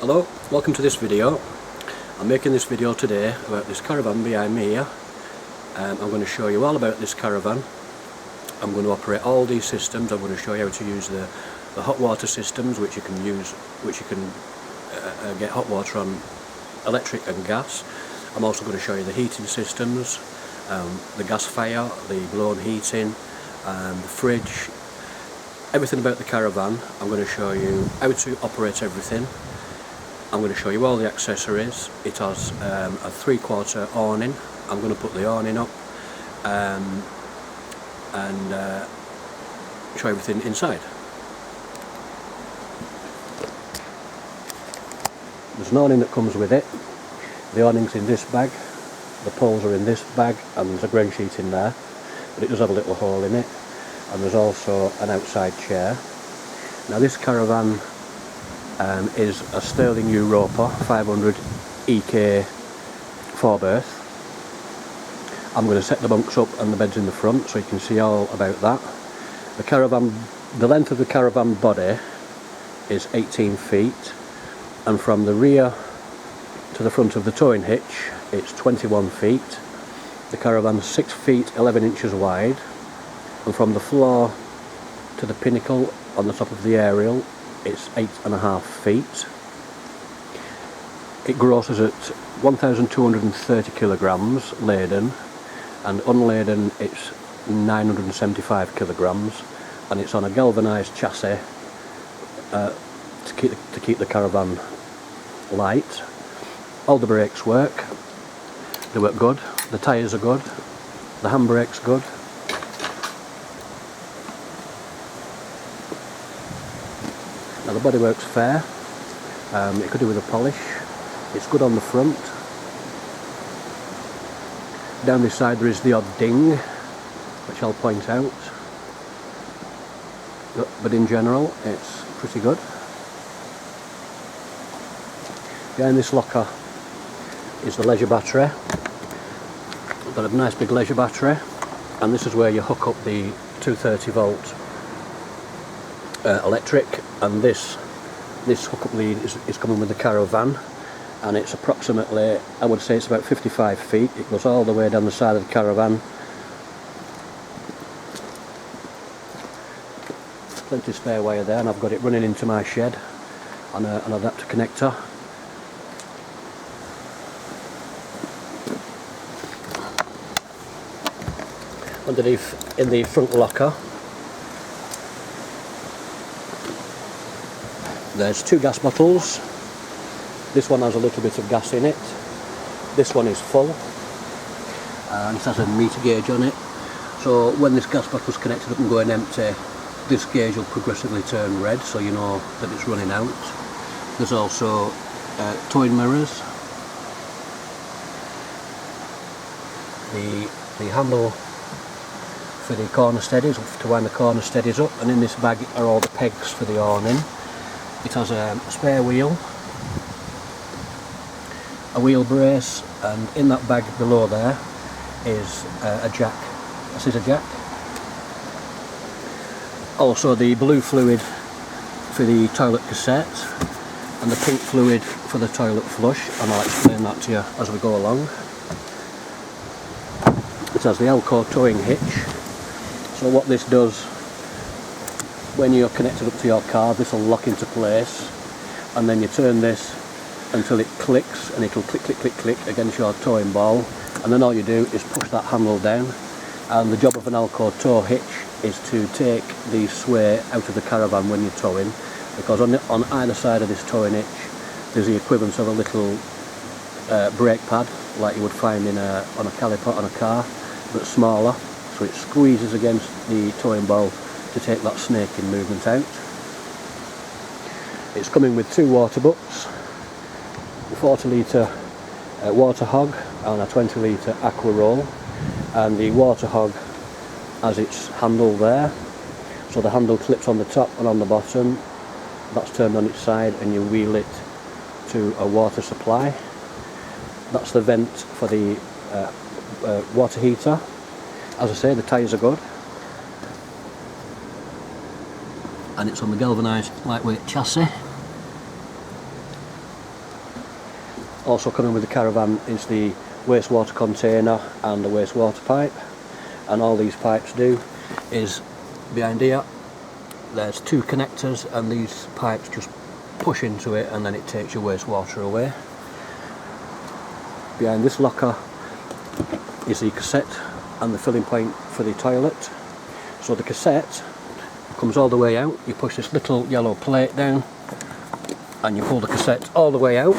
Hello, welcome to this video. I'm making this video today about this caravan behind me here. I'm going to show you all about this caravan. I'm going to operate all these systems. I'm going to show you how to use the hot water systems, which you can get hot water on electric and gas. I'm also going to show you the heating systems, the gas fire, the blown heating, the fridge, everything about the caravan. I'm going to show you how to operate everything. I'm going to show you all the accessories. It has a 3/4 awning. I'm going to put the awning up and show everything inside. There's an awning that comes with it. The awning's in this bag, the poles are in this bag, and there's a ground sheet in there, but it does have a little hole in it. And there's also an outside chair. Now this caravan is a Sterling Europa 500 EK 4-berth. I'm going to set the bunks up and the beds in the front so you can see all about that. The length of the caravan body is 18 feet, and from the rear to the front of the towing hitch it's 21 feet. The caravan's 6 feet 11 inches wide, and from the floor to the pinnacle on the top of the aerial it's 8.5 feet. It grosses at 1,230 kilograms laden, and unladen it's 975 kilograms, and it's on a galvanised chassis to keep the caravan light. All the brakes work. They work good. The tyres are good. The handbrake's good. Now the bodywork's fair. It could do with a polish. It's good on the front. Down this side there is the odd ding, which I'll point out. But in general it's pretty good. Behind this locker is the leisure battery. I've got a nice big leisure battery, and this is where you hook up the 230 volt electric, and this hookup lead is coming with the Caravan, and it's approximately, I would say it's about 55 feet. It goes all the way down the side of the Caravan. Plenty of spare wire there, and I've got it running into my shed on an adapter connector. Underneath in the front locker there's 2 gas bottles. This one has a little bit of gas in it. This one is full, and it has a meter gauge on it. So when this gas bottle is connected up and going empty, this gauge will progressively turn red, so you know that it's running out. There's also towing mirrors. The handle for the corner steadies, to wind the corner steadies up, and in this bag are all the pegs for the awning. It has a spare wheel, a wheel brace, and in that bag below there is a jack, a scissor jack. Also the blue fluid for the toilet cassette, and the pink fluid for the toilet flush, and I'll explain that to you as we go along. It has the Elco towing hitch. So what this does, when you're connected up to your car, this will lock into place, and then you turn this until it clicks, and it'll click, click, click, click against your towing ball, and then all you do is push that handle down. And the job of an Elco tow hitch is to take the sway out of the caravan when you're towing, because on either side of this towing hitch there's the equivalent of a little brake pad like you would find on a caliper on a car, but smaller. So it squeezes against the towing ball to take that snaking movement out. It's coming with 2 water buckets, a 40 litre water hog and a 20 litre aqua roll, and the water hog has its handle there, so the handle clips on the top and on the bottom. That's turned on its side and you wheel it to a water supply. That's the vent for the water heater. As I say, the tyres are good, and it's on the galvanised lightweight chassis. Also coming with the Caravan is the wastewater container and the wastewater pipe, and all these pipes do is behind here there's two connectors, and these pipes just push into it and then it takes your wastewater away. Behind this locker is the cassette and the filling point for the toilet. So the cassette comes all the way out, you push this little yellow plate down and you pull the cassette all the way out.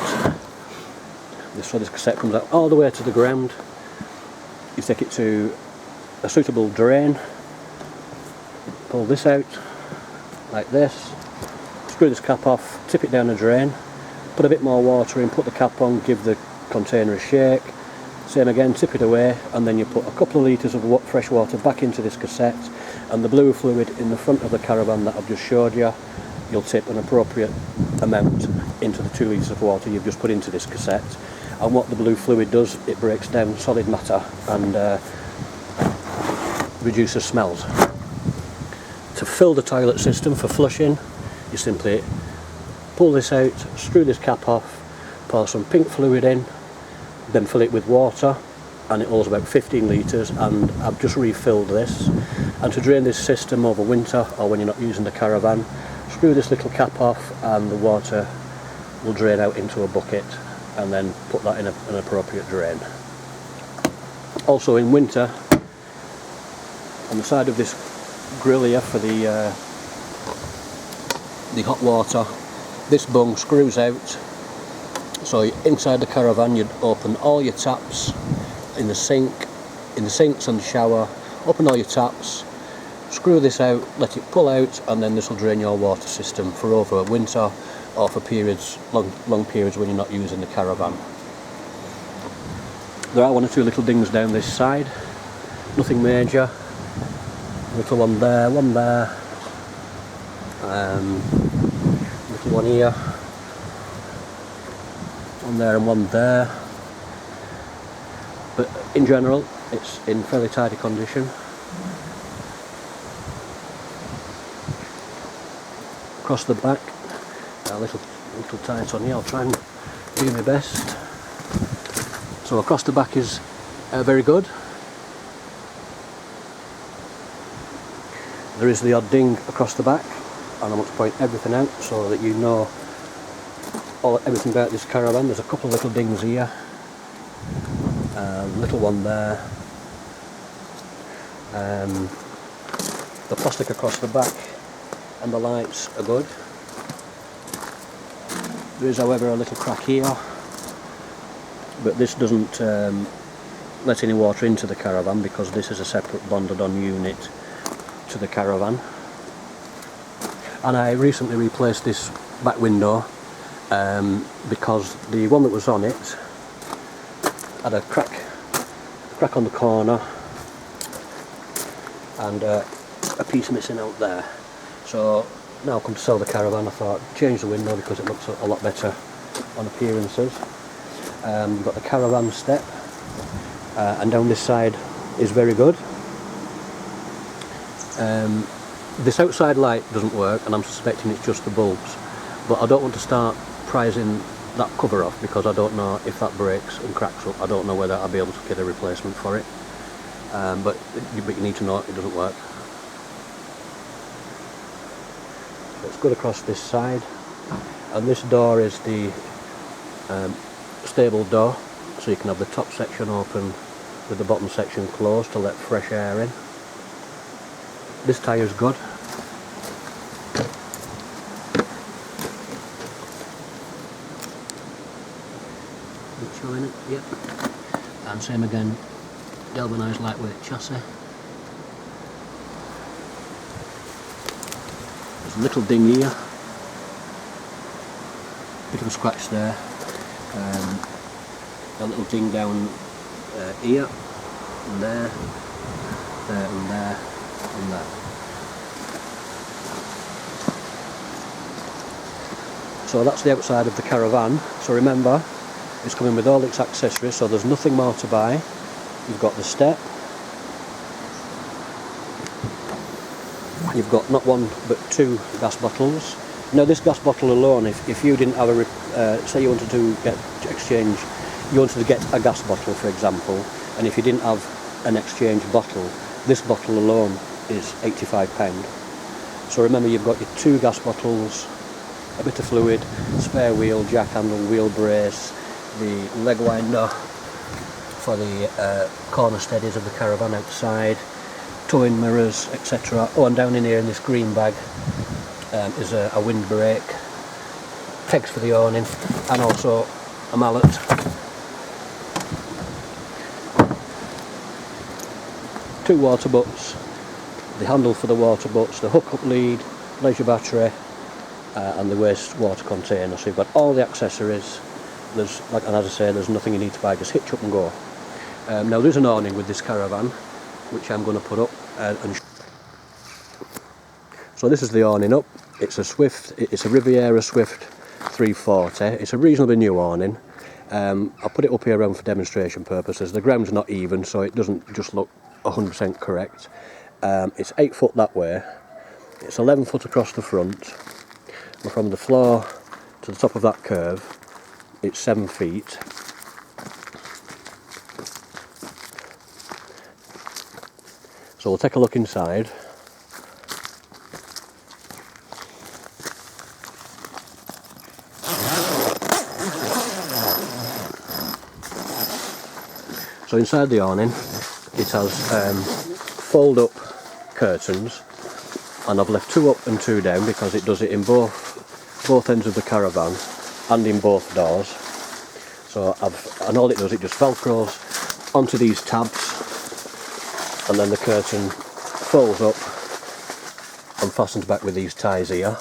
So this cassette comes out all the way to the ground. You take it to a suitable drain, pull this out like this, screw this cap off, tip it down the drain, put a bit more water in, put the cap on, give the container a shake, same again, tip it away, and then you put a couple of litres of fresh water back into this cassette, and the blue fluid in the front of the Caravan that I've just showed you, you'll tip an appropriate amount into the 2 litres of water you've just put into this cassette. And what the blue fluid does, it breaks down solid matter and reduces smells. To fill the toilet system for flushing, you simply pull this out, screw this cap off, pour some pink fluid in, then fill it with water, and it holds about 15 litres, and I've just refilled this. And to drain this system over winter or when you're not using the Caravan, screw this little cap off and the water will drain out into a bucket, and then put that in an appropriate drain. Also in winter, on the side of this grill here for the hot water, this bung screws out. So inside the Caravan you'd open all your taps in the sinks and the shower, open all your taps, screw this out, let it pull out, and then this will drain your water system for over winter or for periods, long periods when you're not using the Caravan. There are one or two little dings down this side, nothing major. Little one there, little one here, one there and one there. But in general, it's in fairly tidy condition. Across the back, a little tight on here, I'll try and do my best. So across the back is very good. There is the odd ding across the back, and I want to point everything out so that you know everything about this Caravan. There's a couple of little dings here, little one there. The plastic across the back and the lights are good. There is, however, a little crack here, but this doesn't let any water into the Caravan because this is a separate bonded on unit to the Caravan. And I recently replaced this back window because the one that was on it had a crack on the corner and a piece missing out there. So now I've come to sell the Caravan, I thought change the window because it looks a lot better on appearances. You've got the Caravan step, and down this side is very good. This outside light doesn't work, and I'm suspecting it's just the bulbs, but I don't want to start prizing that cover off because I don't know if that breaks and cracks up. I don't know whether I'll be able to get a replacement for it, but you need to know it doesn't work. So it's good across this side, and this door is the stable door, so you can have the top section open with the bottom section closed to let fresh air in. This tyre's good. Showing it, yep. And same again, galvanised lightweight chassis. There's a little ding here, bit of a scratch there, a little ding down here, and there, and there, and there. So that's the outside of the Caravan. So remember, it's coming with all its accessories, so there's nothing more to buy. You've got the step, you've got not one but two gas bottles, Now this gas bottle alone, if you didn't have say you wanted to you wanted to get a gas bottle for example, and if you didn't have an exchange bottle, this bottle alone is £85. So remember, you've got your 2 gas bottles, a bit of fluid, spare wheel, jack handle, wheel brace, the leg winder for the corner steadies of the Caravan outside, towing mirrors, etc. Oh, and down in here in this green bag is a windbreak, pegs for the awning, and also a mallet. Two water butts, the handle for the water butts, the hook-up lead, leisure battery, and the waste water container. So you've got all the accessories. There's, like, and as I say, there's nothing you need to buy, just hitch up and go. Now there's an awning with this Caravan, which I'm going to put up. So this is the awning up. It's a Riviera Swift 340. It's a reasonably new awning. I'll put it up here around for demonstration purposes. The ground's not even, so it doesn't just look 100% correct. It's 8 foot that way. It's 11 foot across the front. And from the floor to the top of that curve, it's 7 feet. So we'll take a look inside. So inside the awning, it has fold-up curtains, and I've left 2 up and 2 down because it does it in both ends of the Caravan and in both doors. So and all it does, it just velcros onto these tabs, and then the curtain folds up and fastens back with these ties here.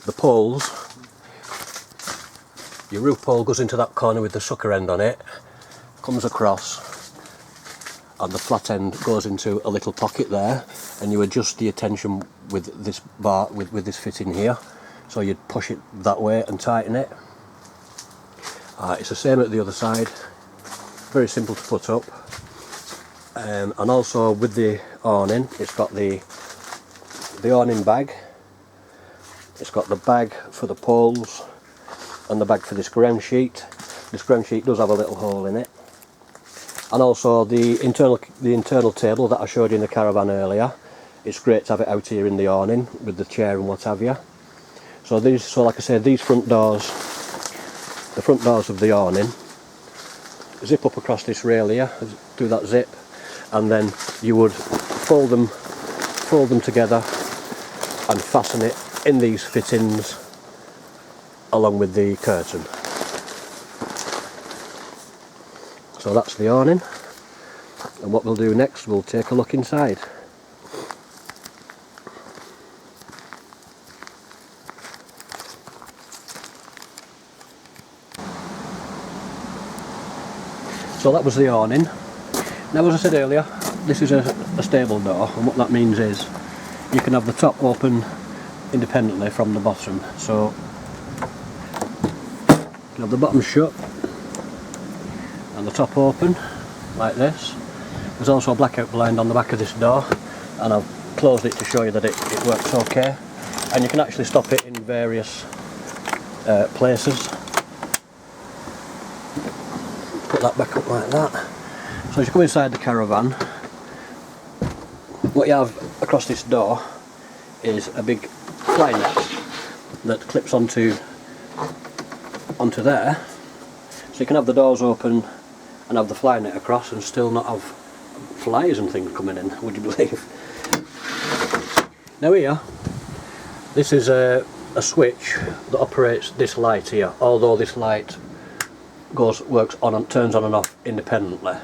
The poles, your roof pole goes into that corner with the sucker end on it, comes across, and the flat end goes into a little pocket there, and you adjust the tension with this bar, with this fitting here. So you'd push it that way and tighten it. It's the same at the other side, very simple to put up. And also with the awning, it's got the awning bag, it's got the bag for the poles, and the bag for this ground sheet. This ground sheet does have a little hole in it. And also the internal table that I showed you in the Caravan earlier. It's great to have it out here in the awning with the chair and what have you. So like I said, these front doors, the front doors of the awning, zip up across this rail here, do that zip, and then you would fold them together and fasten it in these fittings along with the curtain. So that's the awning, and what we'll do next, we'll take a look inside. So that was the awning. Now, as I said earlier, this is a stable door, and what that means is you can have the top open independently from the bottom. So you can have the bottom shut and the top open like this. There's also a blackout blind on the back of this door, and I've closed it to show you that it works okay. And you can actually stop it in various places. Put that back up like that. So as you come inside the Caravan, what you have across this door is a big fly net that clips onto there. So you can have the doors open and have the fly net across and still not have flies and things coming in, would you believe? Now here, this is a switch that operates this light here, although this light works on and turns on and off independently.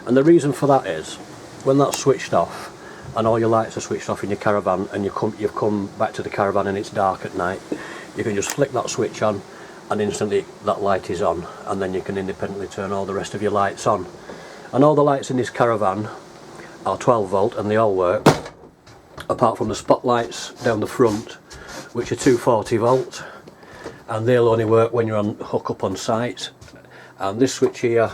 And the reason for that is, when that's switched off and all your lights are switched off in your Caravan, and you've come back to the Caravan and it's dark at night, you can just flick that switch on and instantly that light is on, and then you can independently turn all the rest of your lights on. And all the lights in this Caravan are 12 volt and they all work, apart from the spotlights down the front, which are 240 volt, and they'll only work when you're on hook up on site. And this switch here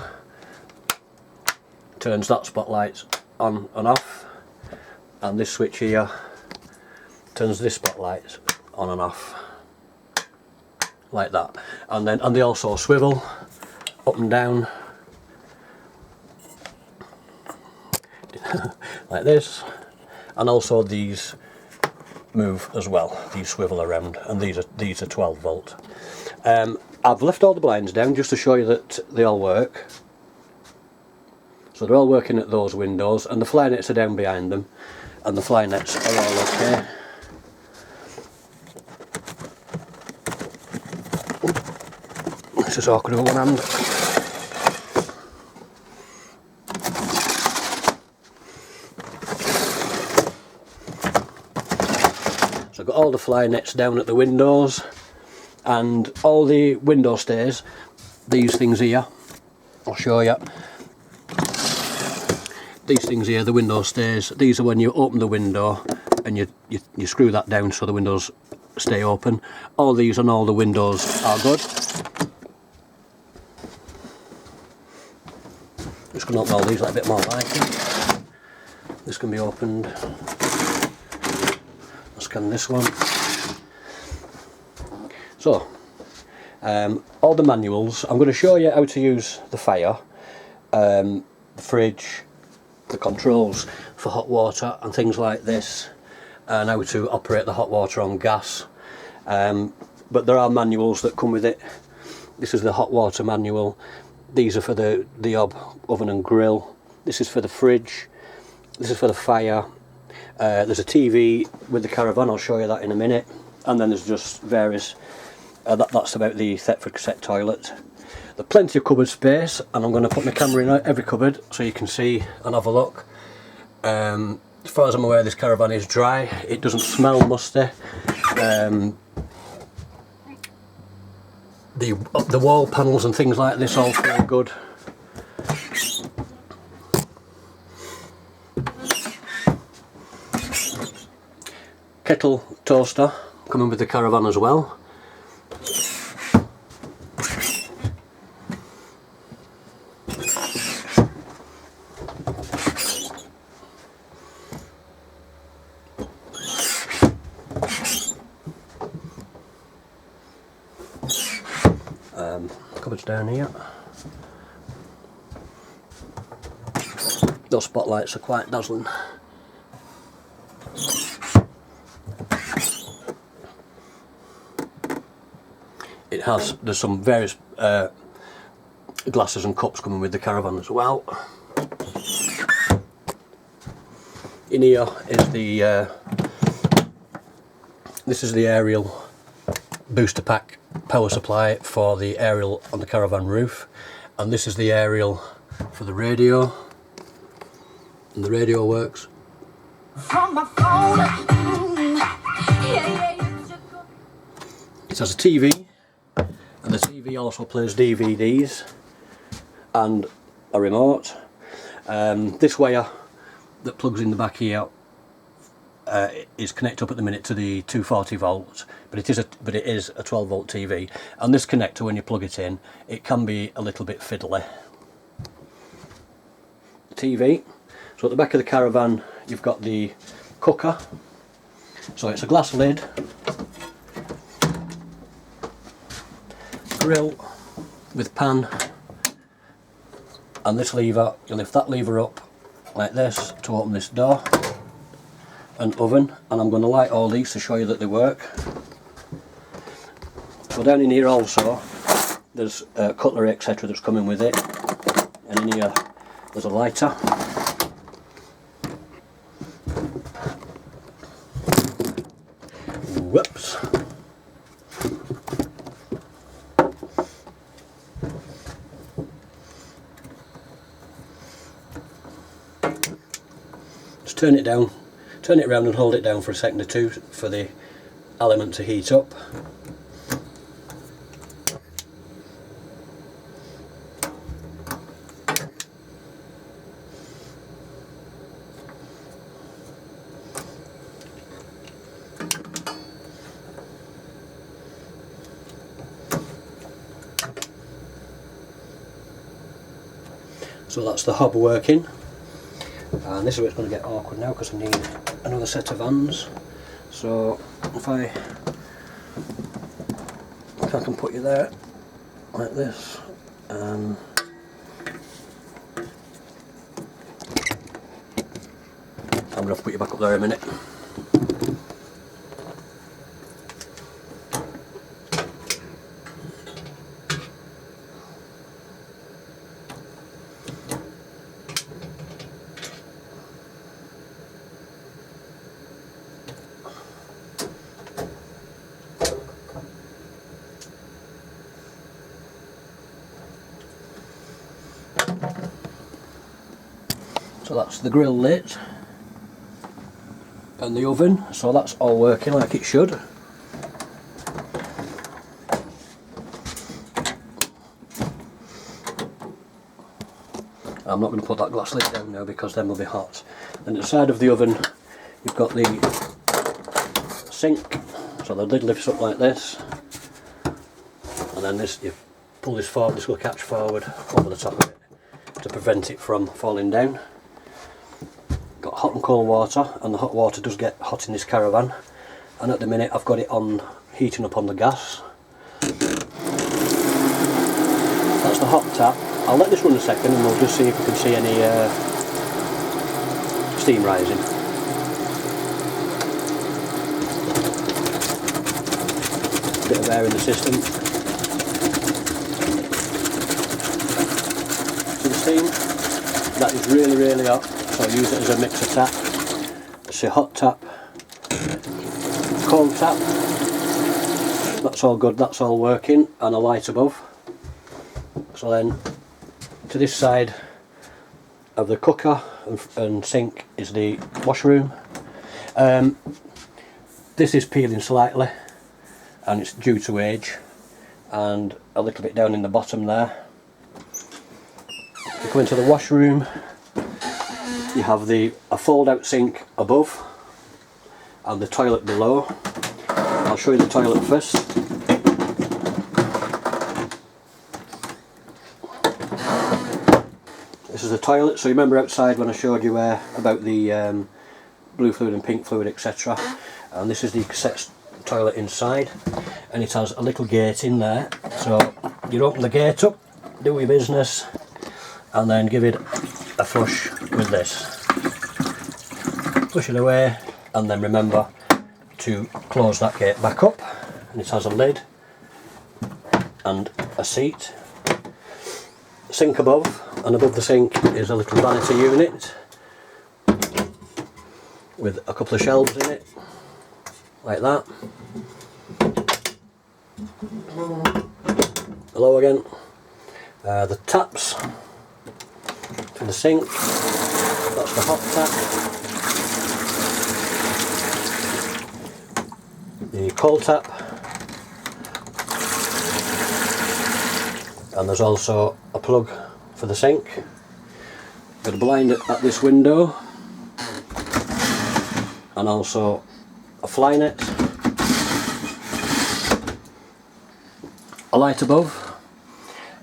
turns that spotlight on and off, and this switch here turns this spotlight on and off. like that, and they also swivel up and down like this, and also these move as well, these swivel around, and these are 12 volt. I've left all the blinds down just to show you that they all work. So they're all working at those windows, and the fly nets are down behind them, and the fly nets are all okay. This is awkward with one hand. So I've got all the fly nets down at the windows, and all the window stays, these things here, I'll show you. These things here, the window stays, these are when you open the window and you screw that down so the windows stay open. All these and all the windows are good. Just going to open all these like a bit more like it. This can be opened. I'll scan this one. So, all the manuals, I'm going to show you how to use the fire, the fridge, the controls for hot water and things like this, and how to operate the hot water on gas. But there are manuals that come with it. This is the hot water manual. These are for the hob, oven and grill. This is for the fridge. This is for the fire. There's a TV with the Caravan, I'll show you that in a minute. And then there's just various, that's about the Thetford cassette toilet. There's plenty of cupboard space, and I'm going to put my camera in every cupboard so you can see and have a look. As far as I'm aware, this Caravan is dry. It doesn't smell musty. The wall panels and things like this all feel good. Kettle toaster coming with the Caravan as well. Cupboards down here. Those spotlights are quite dazzling. There's some various glasses and cups coming with the Caravan as well. In here is this is the aerial booster pack power supply for the aerial on the Caravan roof, and this is the aerial for the radio, and the radio works. It has a TV, and the TV also plays DVDs and a remote. This wire that plugs in the back here is connected up at the minute to the 240 volts, but it is a 12 volt TV. And this connector, when you plug it in, it can be a little bit fiddly. TV. So at the back of the Caravan, you've got the cooker. So it's a glass lid, grill with pan, and this lever. You lift that lever up like this to open this door, and oven, and I'm going to light all these to show you that they work. So down in here also there's cutlery etc that's coming with it, and in here there's a lighter. Whoops. Just turn it down. Turn it around and hold it down for a second or two for the element to heat up. So that's the hob working. And this is where it's going to get awkward now because I need another set of hands. So if I can't I can put you there like this, and I'm going to put you back up there in a minute. So that's the grill lit and the oven, so that's all working like it should. I'm not going to put that glass lid down now because then will be hot. And at the side of the oven you've got the sink, so the lid lifts up like this, and then this, you pull this forward, this will catch forward over the top of it to prevent it from falling down. Got hot and cold water, and the hot water does get hot in this Caravan, and at the minute I've got it on, heating up on the gas. That's the hot tap. I'll let this run a second and we'll just see if we can see any steam rising. Bit of air in the system. See the steam? That is really, really hot. So I use it as a mixer tap. It's a hot tap, cold tap. That's all good, that's all working, and a light above. So then to this side of the cooker and sink is the washroom. This is peeling slightly and it's due to age, and a little bit down in the bottom there. If you come into the washroom, you have a fold out sink above and the toilet below. I'll show you the toilet first. This is the toilet, so you remember outside when I showed you about the blue fluid and pink fluid, etc. And this is the cassette toilet inside, and it has a little gate in there, so you open the gate up, do your business, and then give it a flush with this. Flush it away, and then remember to close that gate back up, and it has a lid and a seat. Sink above, and above the sink is a little vanity unit with a couple of shelves in it, like that. Hello again. The taps to the sink, that's the hot tap. The cold tap, and there's also a plug for the sink. Got a blind at this window, and also a fly net, a light above,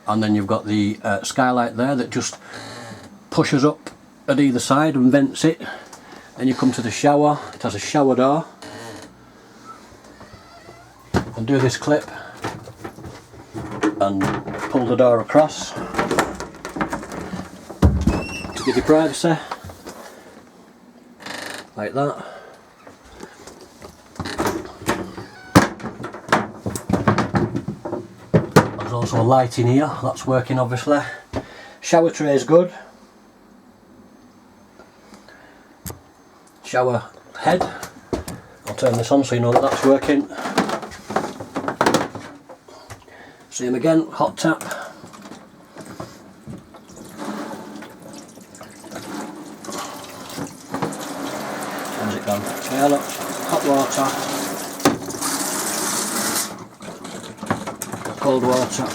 and then you've got the skylight there that just pushes up at either side and vents it. Then you come to the shower, it has a shower door. And do this clip and pull the door across to give you privacy, like that. There's also a light in here, that's working obviously. Shower tray is good. Shower head, I'll turn this on so you know that that's working. Same again, hot tap. How's it gone? Yeah, look, hot water, cold water.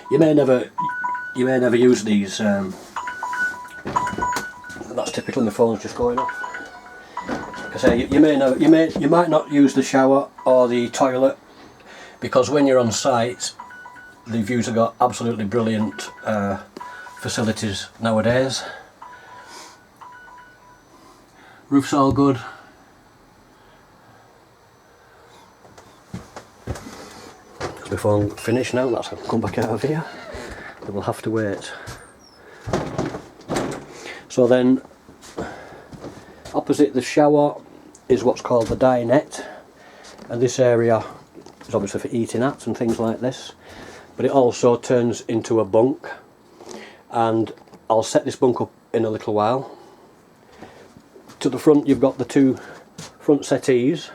You may never use these. That's typically my phone's just going off. Like I say, you might not use the shower or the toilet, because when you're on site, they've usually got absolutely brilliant facilities nowadays. Roof's all good. Before I'm finished now, let's come back out of here. Then we'll have to wait. So then, opposite the shower is what's called the dinette, and this area is obviously for eating at and things like this, but it also turns into a bunk, and I'll set this bunk up in a little while. To the front you've got the two front settees,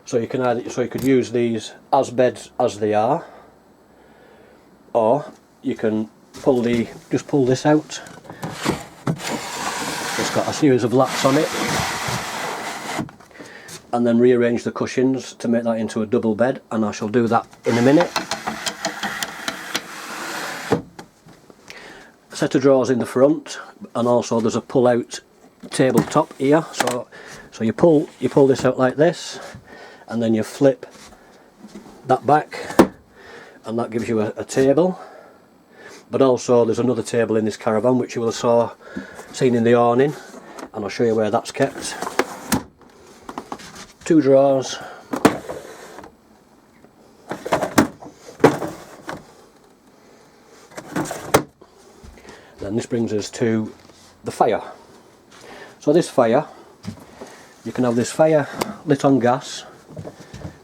so you could use these as beds as they are, or you can just pull this out. It's got a series of lats on it, and then rearrange the cushions to make that into a double bed, and I shall do that in a minute. A set of drawers in the front, and also there's a pull out tabletop here, so you pull this out like this, and then you flip that back, and that gives you a table. But also there's another table in this Caravan which you will have seen in the awning, and I'll show you where that's kept. Two drawers, then this brings us to the fire. So this fire, you can have this fire lit on gas,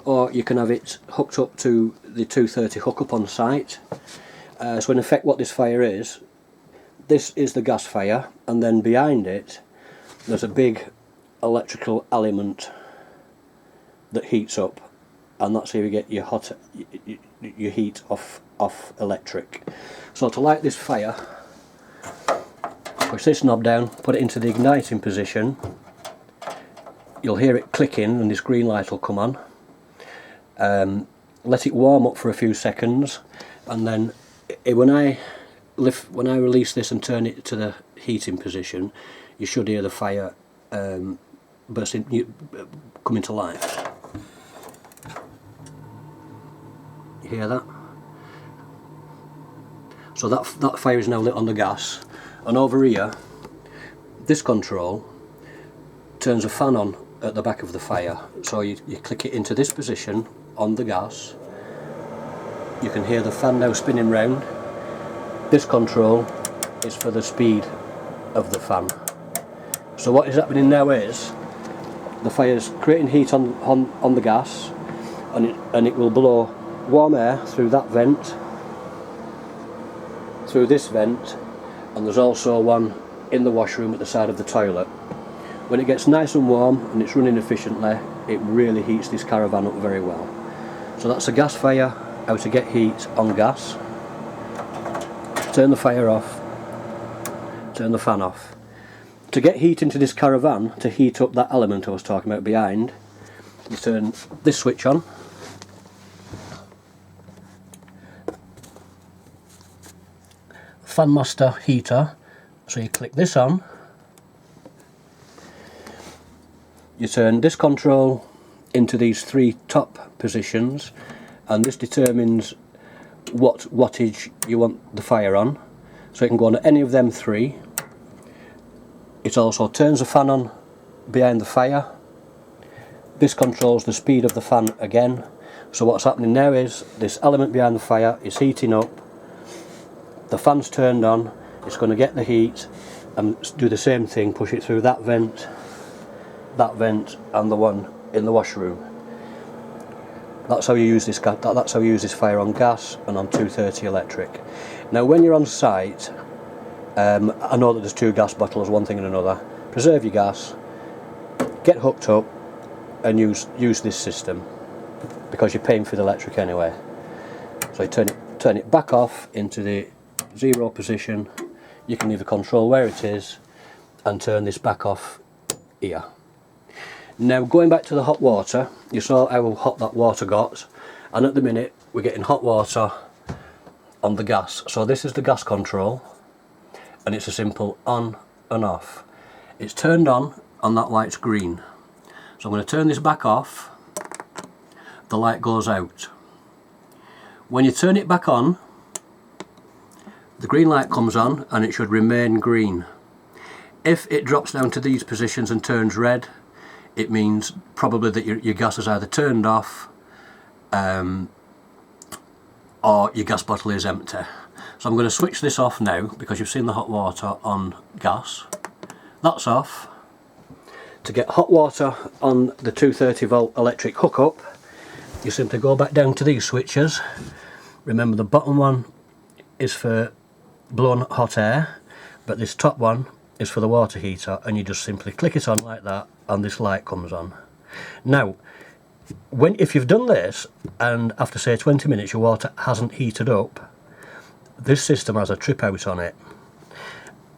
or you can have it hooked up to the 230 hookup on site. So in effect what this fire is, this is the gas fire, and then behind it there's a big electrical element that heats up, and that's how you get your heat off electric. So to light this fire, push this knob down, put it into the igniting position, you'll hear it clicking and this green light will come on. Let it warm up for a few seconds, and then when I release this and turn it to the heating position, you should hear the fire come into life. You hear that? So that fire is now lit on the gas, and over here this control turns a fan on at the back of the fire. So you click it into this position on the gas, you can hear the fan now spinning round. This control is for the speed of the fan. So what is happening now is the fire's creating heat on the gas, and it will blow warm air through that vent, through this vent, and there's also one in the washroom at the side of the toilet. When it gets nice and warm and it's running efficiently, it really heats this Caravan up very well. So that's a gas fire, how to get heat on gas. Turn the fire off, turn the fan off. To get heat into this Caravan, to heat up that element I was talking about behind, you turn this switch on. Fan master heater, so you click this on. You turn this control into these three top positions, and this determines what wattage you want the fire on, so it can go on any of them three. It also turns the fan on behind the fire. This controls the speed of the fan again. So what's happening now is this element behind the fire is heating up, the fan's turned on, it's going to get the heat and do the same thing, push it through that vent, and the one in the washroom. That's how you use this. That's how you use this fire on gas and on 230 electric. Now, when you're on site, I know that there's two gas bottles, one thing and another. Preserve your gas, get hooked up, and use this system, because you're paying for the electric anyway. So you turn it back off into the 0 position. You can either control where it is and turn this back off here. Now, going back to the hot water, you saw how hot that water got, and at the minute we're getting hot water on the gas. So this is the gas control, and it's a simple on and off. It's turned on and that light's green. So I'm going to turn this back off, the light goes out. When you turn it back on, the green light comes on and it should remain green. If it drops down to these positions and turns red, it means probably that your gas is either turned off or your gas bottle is empty. So I'm going to switch this off now because you've seen the hot water on gas. That's off. To get hot water on the 230 volt electric hookup, you simply go back down to these switches. Remember, the bottom one is for blown hot air, but this top one is for the water heater, and you just simply click it on like that and this light comes on. Now, if you've done this and after say 20 minutes your water hasn't heated up, this system has a trip out on it,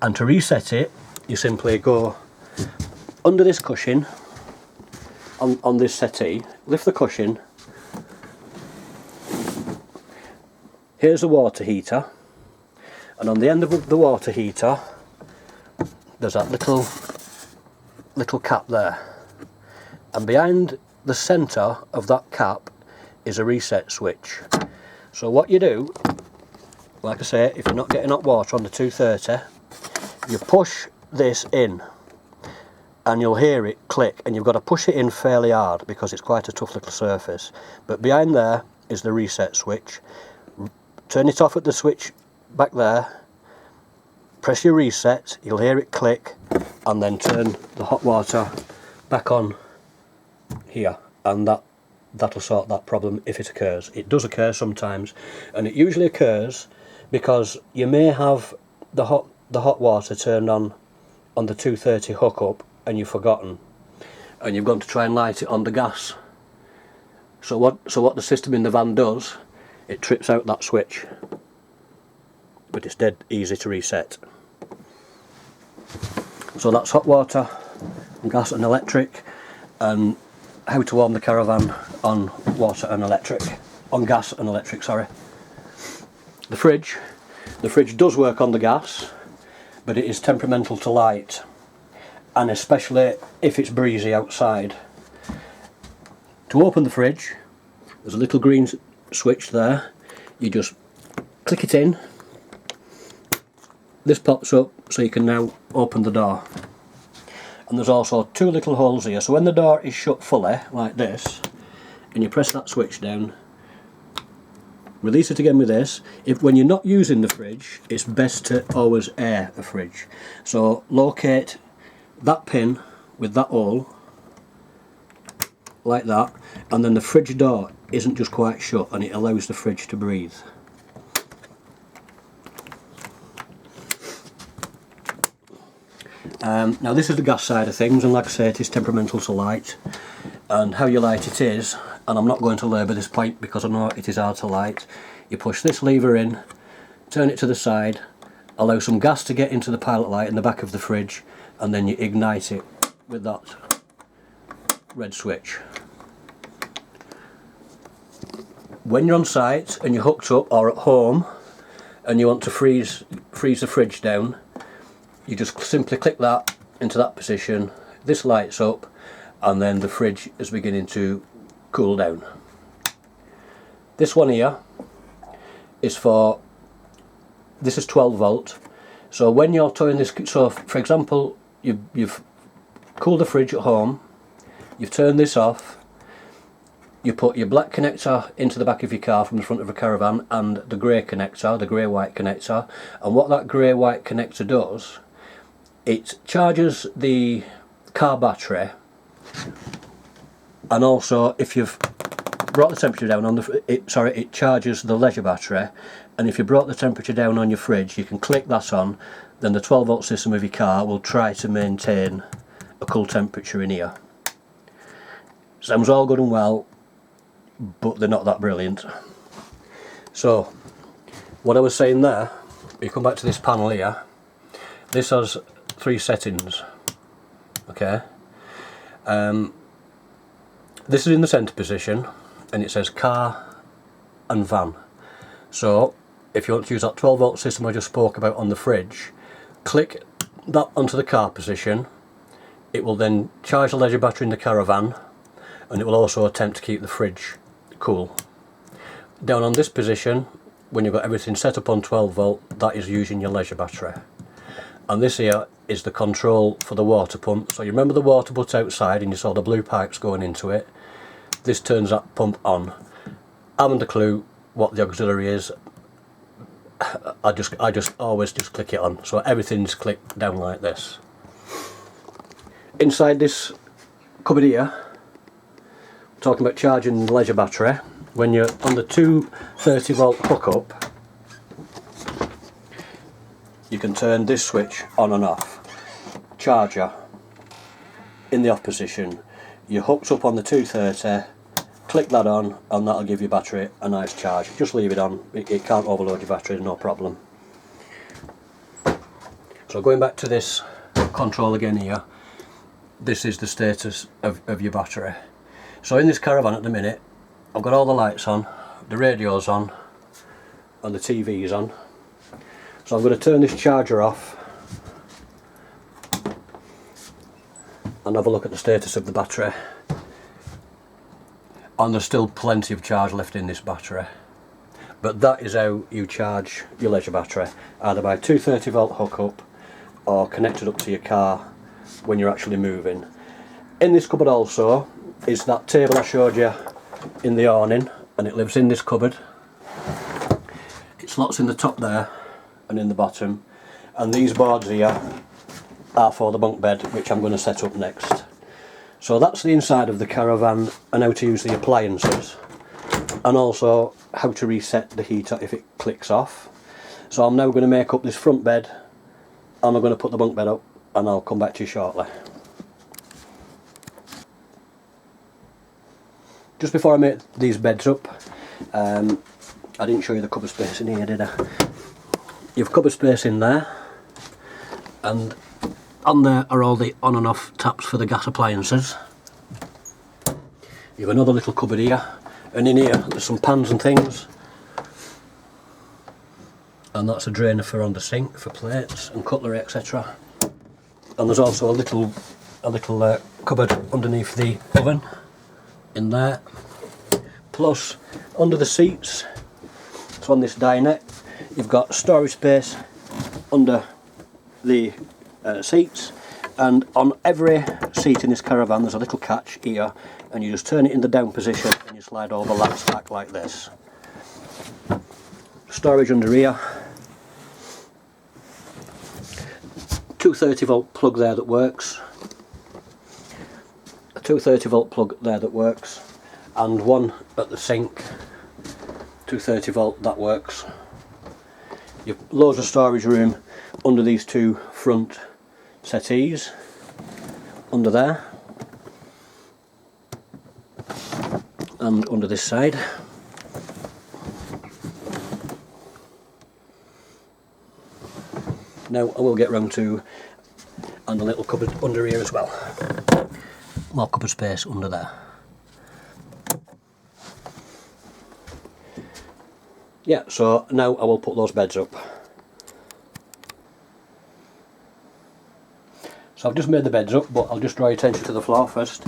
and to reset it you simply go under this cushion on this settee, lift the cushion, here's the water heater, and on the end of the water heater there's that little cap there, and behind the centre of that cap is a reset switch. So what you do, like I say, if you're not getting hot water on the 230, you push this in and you'll hear it click, and you've got to push it in fairly hard because it's quite a tough little surface. But behind there is the reset switch. Turn it off at the switch back there, press your reset, you'll hear it click, and then turn the hot water back on here, and that'll sort that problem if it occurs. It does occur sometimes, and it usually occurs because you may have the hot water turned on the 230 hookup and you've forgotten, and you've gone to try and light it on the gas. So what the system in the van does, it trips out that switch, but it's dead easy to reset. So that's hot water, gas and electric, and how to warm the Caravan on water and electric, on gas and electric, sorry. The fridge does work on the gas, but it is temperamental to light, and especially if it's breezy outside. To open the fridge, there's a little green switch there. You just click it in, this pops up so you can now open the door. And there's also two little holes here, so when the door is shut fully like this and you press that switch down, release it again with this. When you're not using the fridge, it's best to always air a fridge. So locate that pin with that hole like that, and then the fridge door isn't just quite shut and it allows the fridge to breathe. Now this is the gas side of things, and like I say, it is temperamental to light, and how you light it is, and I'm not going to labour this point because I know it is hard to light. You push this lever in, turn it to the side, allow some gas to get into the pilot light in the back of the fridge, and then you ignite it with that red switch. When you're on site and you're hooked up or at home and you want to freeze the fridge down, you just simply click that into that position, this lights up, and then the fridge is beginning to cool down. This one here is this is 12 volt, so when you're towing this, so for example you've cooled the fridge at home, you've turned this off, you put your black connector into the back of your car from the front of a Caravan, and the grey connector, the grey-white connector, and what that grey-white connector does, it charges the car battery, and also if you've brought the temperature down on it charges the leisure battery, and if you brought the temperature down on your fridge, you can click that on, then the 12 volt system of your car will try to maintain a cool temperature in here. Sounds all good and well, but they're not that brilliant. So what I was saying there, you come back to this panel here, this has 3 settings, okay. This is in the centre position and it says car and van. So if you want to use that 12 volt system I just spoke about on the fridge, click that onto the car position, it will then charge the leisure battery in the Caravan, and it will also attempt to keep the fridge cool. Down on this position when you've got everything set up on 12 volt, that is using your leisure battery. And this here is the control for the water pump. So you remember the water butt outside and you saw the blue pipes going into it. This turns that pump on. I haven't a clue what the auxiliary is. I just always just click it on. So everything's clicked down like this. Inside this cupboard here, we're talking about charging the leisure battery. When you're on the 230 volt hookup, you can turn this switch on and off. Charger in the off position. You're hooked up on the 230, click that on and that'll give your battery a nice charge. Just leave it on, it can't overload your battery, no problem. So going back to this control again here, this is the status of your battery. So in this Caravan at the minute, I've got all the lights on, the radio's on and the TV's on. So I'm going to turn this charger off and have a look at the status of the battery. And there's still plenty of charge left in this battery. But that is how you charge your leisure battery, either by 230 volt hookup or connected up to your car when you're actually moving. In this cupboard also is that table I showed you in the awning, and it lives in this cupboard. It slots in the top there and in the bottom, and these boards here are for the bunk bed, which I'm going to set up next. So that's the inside of the Caravan and how to use the appliances, and also how to reset the heater if it clicks off. So I'm now going to make up this front bed and I'm going to put the bunk bed up, and I'll come back to you shortly. Just before I make these beds up, I didn't show you the cupboard space in here, did I? You've cupboard space in there, and on there are all the on and off taps for the gas appliances. You've another little cupboard here, and in here there's some pans and things, and that's a drainer for on the sink for plates and cutlery, etc. And there's also a little cupboard underneath the oven in there. Plus under the seats, so on this dinette, you've got storage space under the seats, and on every seat in this Caravan there's a little catch here, and you just turn it in the down position and you slide all the latch back like this. Storage under here. 230 volt plug there that works. A 230 volt plug there that works, and one at the sink. 230 volt, that works. You've loads of storage room under these two front settees, under there and under this side. Now I will get round to and a little cupboard under here as well. More cupboard space under there. Yeah, so now I will put those beds up. So I've just made the beds up, but I'll just draw your attention to the floor first.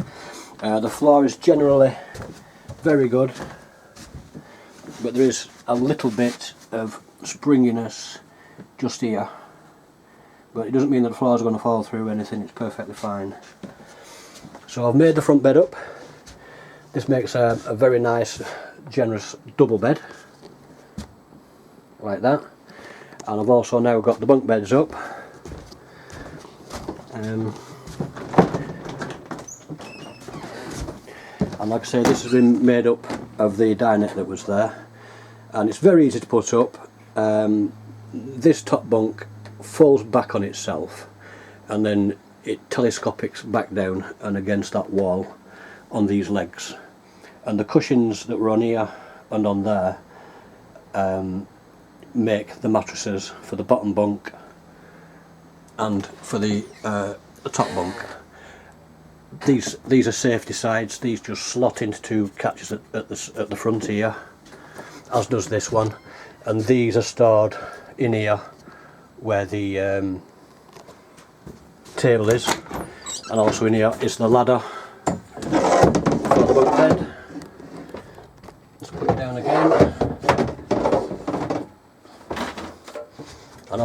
The floor is generally very good, but there is a little bit of springiness just here. But it doesn't mean that the floor is going to fall through anything, it's perfectly fine. So I've made the front bed up. This makes a very nice, generous double bed, like that. And I've also now got the bunk beds up. And like I say, this has been made up of the dinette that was there, and it's very easy to put up. This top bunk falls back on itself, and then it telescopics back down and against that wall on these legs, and the cushions that were on here and on there make the mattresses for the bottom bunk and for the top bunk. These are safety sides. These just slot into two catches at the front here, as does this one, and these are stored in here where the table is, and also in here is the ladder for the bunk bed. Let's put it down again.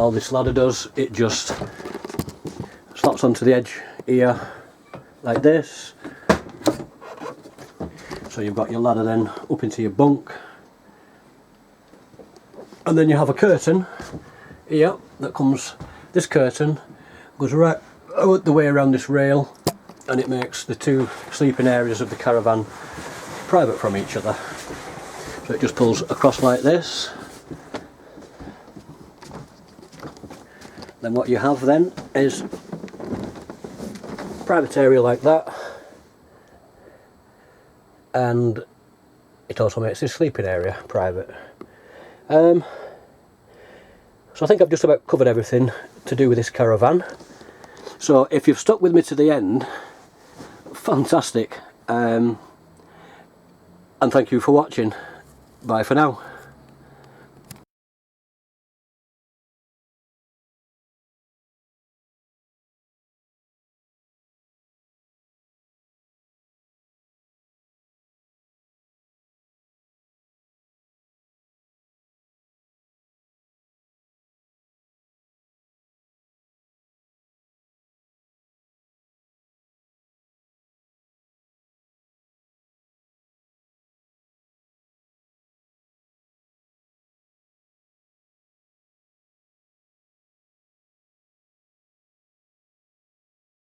all this ladder does, it just slots onto the edge here like this. So you've got your ladder then up into your bunk, and then you have a curtain here that comes, this curtain goes right out the way around this rail, and it makes the two sleeping areas of the caravan private from each other. So it just pulls across like this. Then what you have then is a private area like that, and it also makes this sleeping area private. So I think I've just about covered everything to do with this caravan. So if you've stuck with me to the end, fantastic, and thank you for watching. Bye for now.